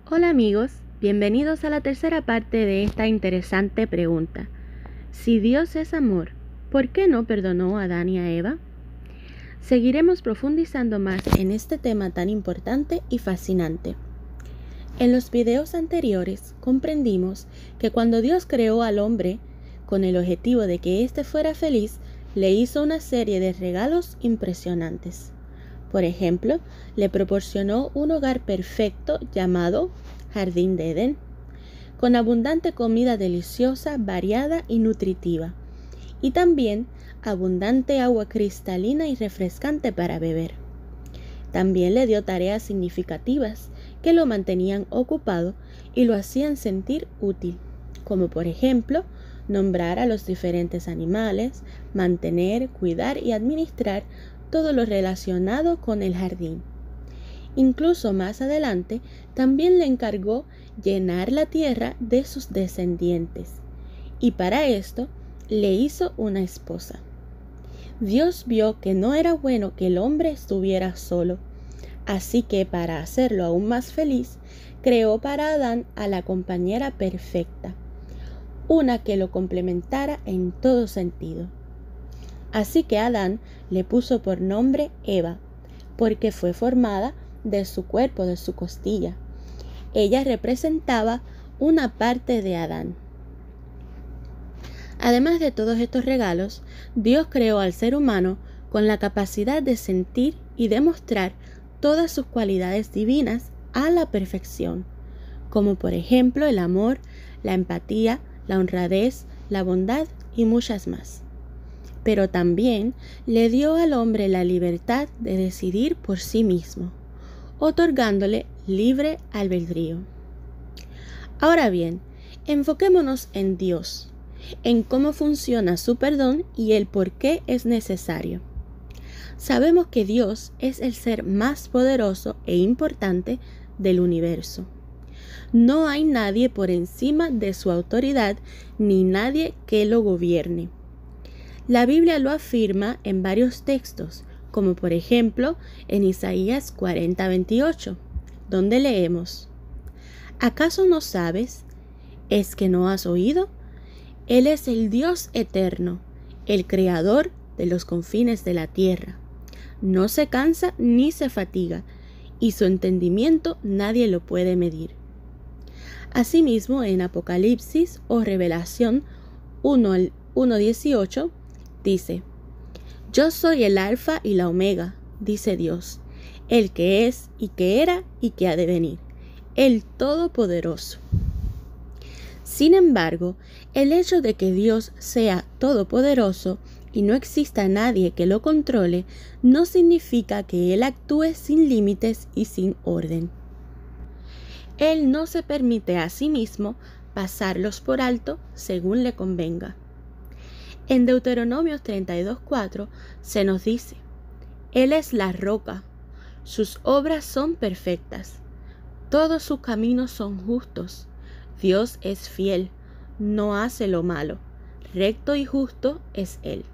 Hola amigos, bienvenidos a la tercera parte de esta interesante pregunta. Si Dios es amor, ¿por qué no perdonó a Adán y a Eva? Seguiremos profundizando más en este tema tan importante y fascinante. En los videos anteriores comprendimos que cuando Dios creó al hombre con el objetivo de que éste fuera feliz, le hizo una serie de regalos impresionantes. Por ejemplo, le proporcionó un hogar perfecto llamado Jardín de Edén, con abundante comida deliciosa, variada y nutritiva, y también abundante agua cristalina y refrescante para beber. También le dio tareas significativas que lo mantenían ocupado y lo hacían sentir útil, como por ejemplo, nombrar a los diferentes animales, mantener, cuidar y administrar todo lo relacionado con el jardín. Incluso más adelante, también le encargó llenar la tierra de sus descendientes, y para esto le hizo una esposa. Dios vio que no era bueno que el hombre estuviera solo, así que para hacerlo aún más feliz, creó para Adán a la compañera perfecta, una que lo complementara en todo sentido. Así que Adán le puso por nombre Eva, porque fue formada de su cuerpo, de su costilla. Ella representaba una parte de Adán. Además de todos estos regalos, Dios creó al ser humano con la capacidad de sentir y demostrar todas sus cualidades divinas a la perfección, como por ejemplo el amor, la empatía, la honradez, la bondad y muchas más. Pero también le dio al hombre la libertad de decidir por sí mismo, otorgándole libre albedrío. Ahora bien, enfoquémonos en Dios, en cómo funciona su perdón y el por qué es necesario. Sabemos que Dios es el ser más poderoso e importante del universo. No hay nadie por encima de su autoridad ni nadie que lo gobierne. La Biblia lo afirma en varios textos, como por ejemplo en Isaías 40:28, donde leemos: ¿Acaso no sabes? ¿Es que no has oído? Él es el Dios eterno, el creador de los confines de la tierra. No se cansa ni se fatiga, y su entendimiento nadie lo puede medir. Asimismo, en Apocalipsis o Revelación 1:18 dice: Yo soy el Alfa y la Omega, dice Dios, el que es y que era y que ha de venir, el Todopoderoso. Sin embargo, el hecho de que Dios sea todopoderoso y no exista nadie que lo controle, no significa que Él actúe sin límites y sin orden. Él no se permite a sí mismo pasarlos por alto según le convenga. En Deuteronomio 32:4 se nos dice: Él es la roca, sus obras son perfectas, todos sus caminos son justos. Dios es fiel, no hace lo malo, recto y justo es Él.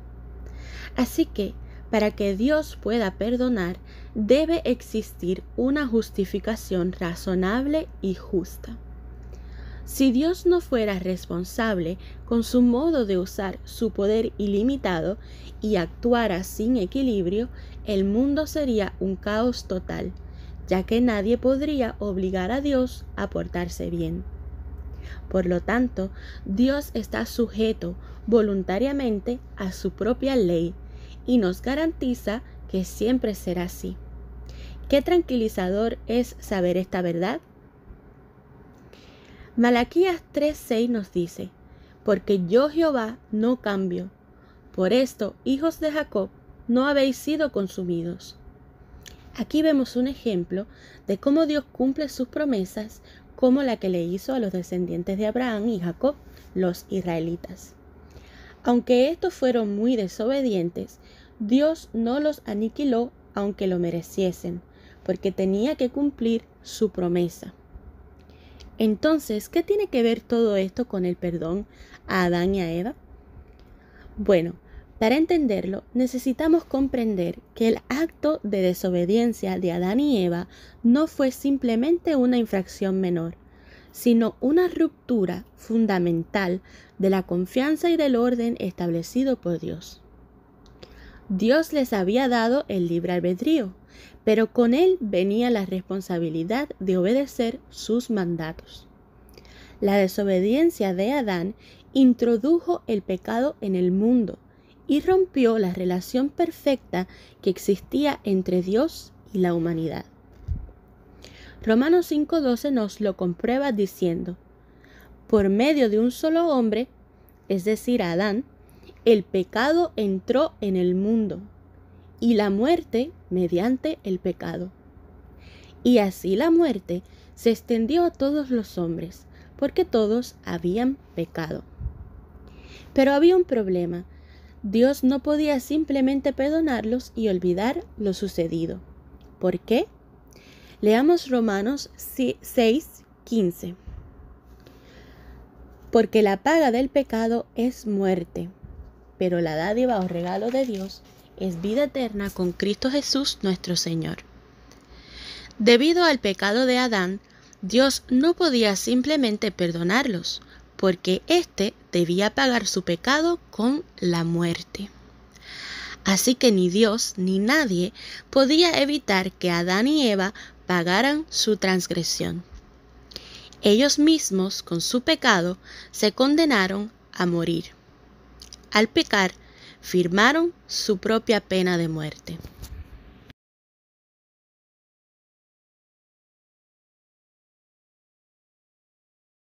Así que, para que Dios pueda perdonar, debe existir una justificación razonable y justa. Si Dios no fuera responsable con su modo de usar su poder ilimitado y actuara sin equilibrio, el mundo sería un caos total, ya que nadie podría obligar a Dios a portarse bien. Por lo tanto, Dios está sujeto voluntariamente a su propia ley y nos garantiza que siempre será así. Qué tranquilizador es saber esta verdad. Malaquías 3:6 nos dice: Porque yo Jehová no cambio. Por esto, hijos de Jacob, no habéis sido consumidos. Aquí vemos un ejemplo de cómo Dios cumple sus promesas, como la que le hizo a los descendientes de Abraham y Jacob, los israelitas. Aunque estos fueron muy desobedientes, Dios no los aniquiló aunque lo mereciesen, porque tenía que cumplir su promesa. Entonces, ¿qué tiene que ver todo esto con el perdón a Adán y a Eva? Bueno, Para entenderlo, necesitamos comprender que el acto de desobediencia de Adán y Eva no fue simplemente una infracción menor, sino una ruptura fundamental de la confianza y del orden establecido por Dios. Dios les había dado el libre albedrío, pero con él venía la responsabilidad de obedecer sus mandatos. La desobediencia de Adán introdujo el pecado en el mundo y rompió la relación perfecta que existía entre Dios y la humanidad. Romanos 5:12 nos lo comprueba diciendo: por medio de un solo hombre, es decir, Adán, el pecado entró en el mundo, y la muerte mediante el pecado. Y así la muerte se extendió a todos los hombres, porque todos habían pecado. Pero había un problema. Dios no podía simplemente perdonarlos y olvidar lo sucedido. ¿Por qué? Leamos Romanos 6:15. Porque la paga del pecado es muerte, pero la dádiva o regalo de Dios es vida eterna con Cristo Jesús nuestro Señor. Debido al pecado de Adán, Dios no podía simplemente perdonarlos, porque éste debía pagar su pecado con la muerte. Así que ni Dios ni nadie podía evitar que Adán y Eva pagaran su transgresión. Ellos mismos, con su pecado, se condenaron a morir. Al pecar, firmaron su propia pena de muerte.